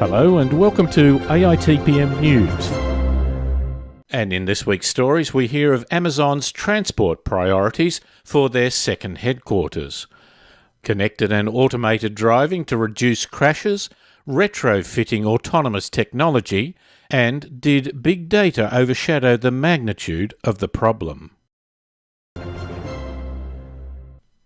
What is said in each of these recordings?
Hello and welcome to AITPM News. And in this week's stories we hear of Amazon's transport priorities for their second headquarters. Connected and automated driving to reduce crashes, retrofitting autonomous technology, and did big data overshadow the magnitude of the problem?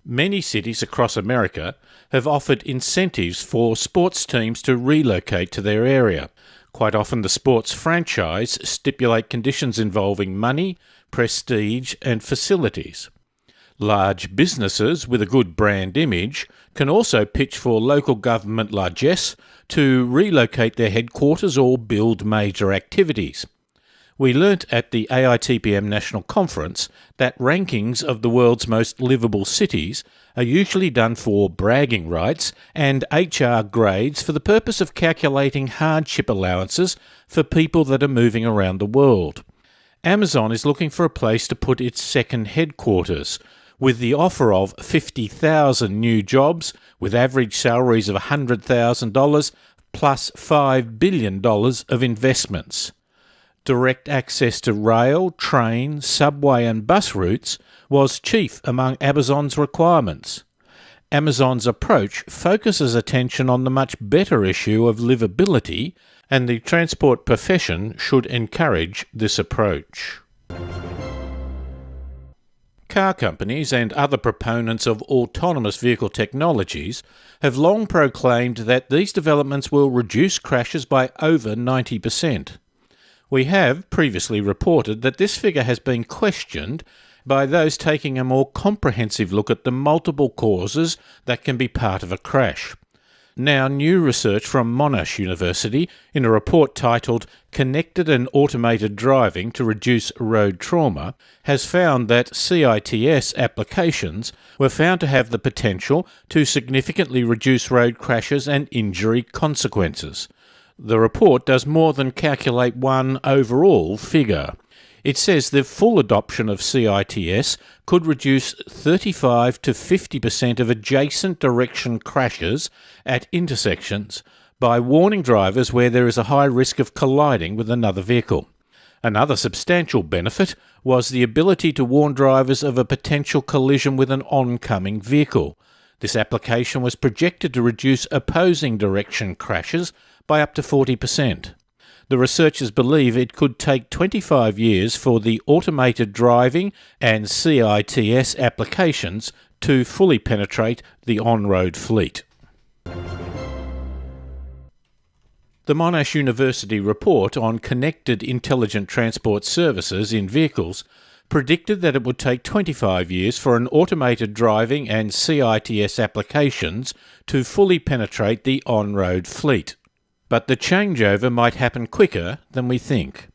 Many cities across America have offered incentives for sports teams to relocate to their area. Quite often the sports franchise stipulate conditions involving money, prestige and facilities. Large businesses with a good brand image can also pitch for local government largesse to relocate their headquarters or build major activities. We learnt at the AITPM National Conference that rankings of the world's most livable cities are usually done for bragging rights and HR grades for the purpose of calculating hardship allowances for people that are moving around the world. Amazon is looking for a place to put its second headquarters, with the offer of 50,000 new jobs with average salaries of $100,000 plus $5 billion of investments. Direct access to rail, train, subway and bus routes was chief among Amazon's requirements. Amazon's approach focuses attention on the much better issue of livability, and the transport profession should encourage this approach. Car companies and other proponents of autonomous vehicle technologies have long proclaimed that these developments will reduce crashes by over 90%. We have previously reported that this figure has been questioned by those taking a more comprehensive look at the multiple causes that can be part of a crash. Now, new research from Monash University in a report titled Connected and Automated Driving to Reduce Road Trauma has found that CITS applications were found to have the potential to significantly reduce road crashes and injury consequences. The report does more than calculate one overall figure. It says the full adoption of CITS could reduce 35 to 50% of adjacent direction crashes at intersections by warning drivers where there is a high risk of colliding with another vehicle. Another substantial benefit was the ability to warn drivers of a potential collision with an oncoming vehicle. This application was projected to reduce opposing direction crashes by up to 40%. The researchers believe it could take 25 years for the automated driving and CITS applications to fully penetrate the on-road fleet. The Monash University report on connected intelligent transport services in vehicles predicted that it would take 25 years for an automated driving and CITS applications to fully penetrate the on-road fleet. But the changeover might happen quicker than we think.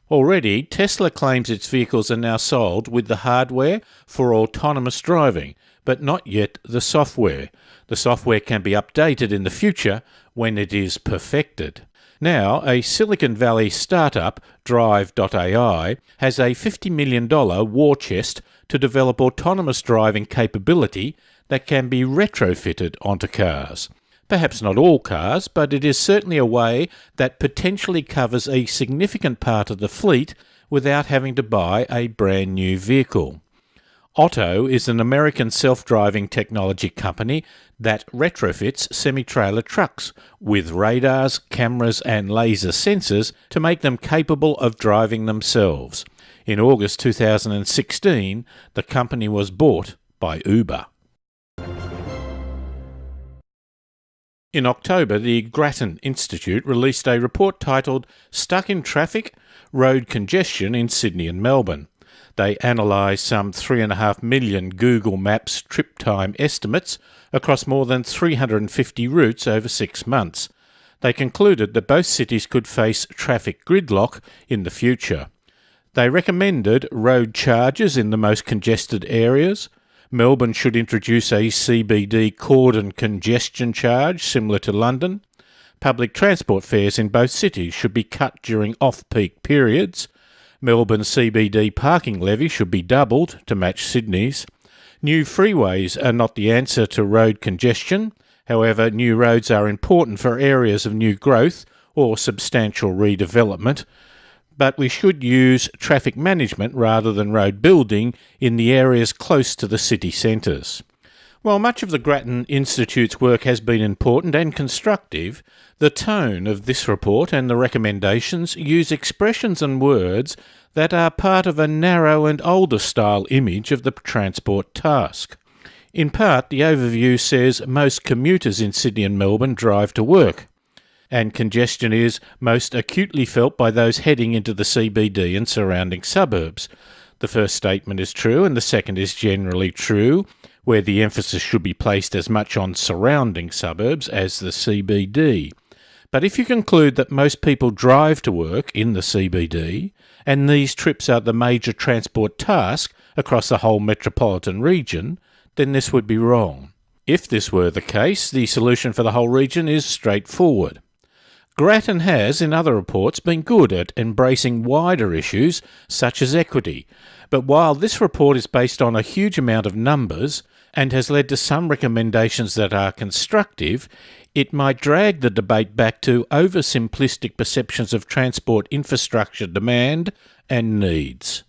Already, Tesla claims its vehicles are now sold with the hardware for autonomous driving, but not yet the software. The software can be updated in the future when it is perfected. Now, a Silicon Valley startup, Drive.ai, has a $50 million war chest to develop autonomous driving capability that can be retrofitted onto cars. Perhaps not all cars, but it is certainly a way that potentially covers a significant part of the fleet without having to buy a brand new vehicle. Otto is an American self-driving technology company that retrofits semi-trailer trucks with radars, cameras and laser sensors to make them capable of driving themselves. In August 2016, the company was bought by Uber. In October, the Grattan Institute released a report titled Stuck in Traffic, Road Congestion in Sydney and Melbourne. They analysed some 3.5 million Google Maps trip time estimates across more than 350 routes over 6 months. They concluded that both cities could face traffic gridlock in the future. They recommended road charges in the most congested areas. Melbourne should introduce a CBD cordon congestion charge similar to London. Public transport fares in both cities should be cut during off-peak periods. Melbourne CBD parking levy should be doubled to match Sydney's. New freeways are not the answer to road congestion. However, new roads are important for areas of new growth or substantial redevelopment, but we should use traffic management rather than road building in the areas close to the city centres. While much of the Grattan Institute's work has been important and constructive, the tone of this report and the recommendations use expressions and words that are part of a narrow and older style image of the transport task. In part, the overview says most commuters in Sydney and Melbourne drive to work, and congestion is most acutely felt by those heading into the CBD and surrounding suburbs. The first statement is true, and the second is generally true, where the emphasis should be placed as much on surrounding suburbs as the CBD. But if you conclude that most people drive to work in the CBD, and these trips are the major transport task across the whole metropolitan region, then this would be wrong. If this were the case, the solution for the whole region is straightforward. Grattan has, in other reports, been good at embracing wider issues such as equity, but while this report is based on a huge amount of numbers and has led to some recommendations that are constructive, it might drag the debate back to oversimplistic perceptions of transport infrastructure demand and needs.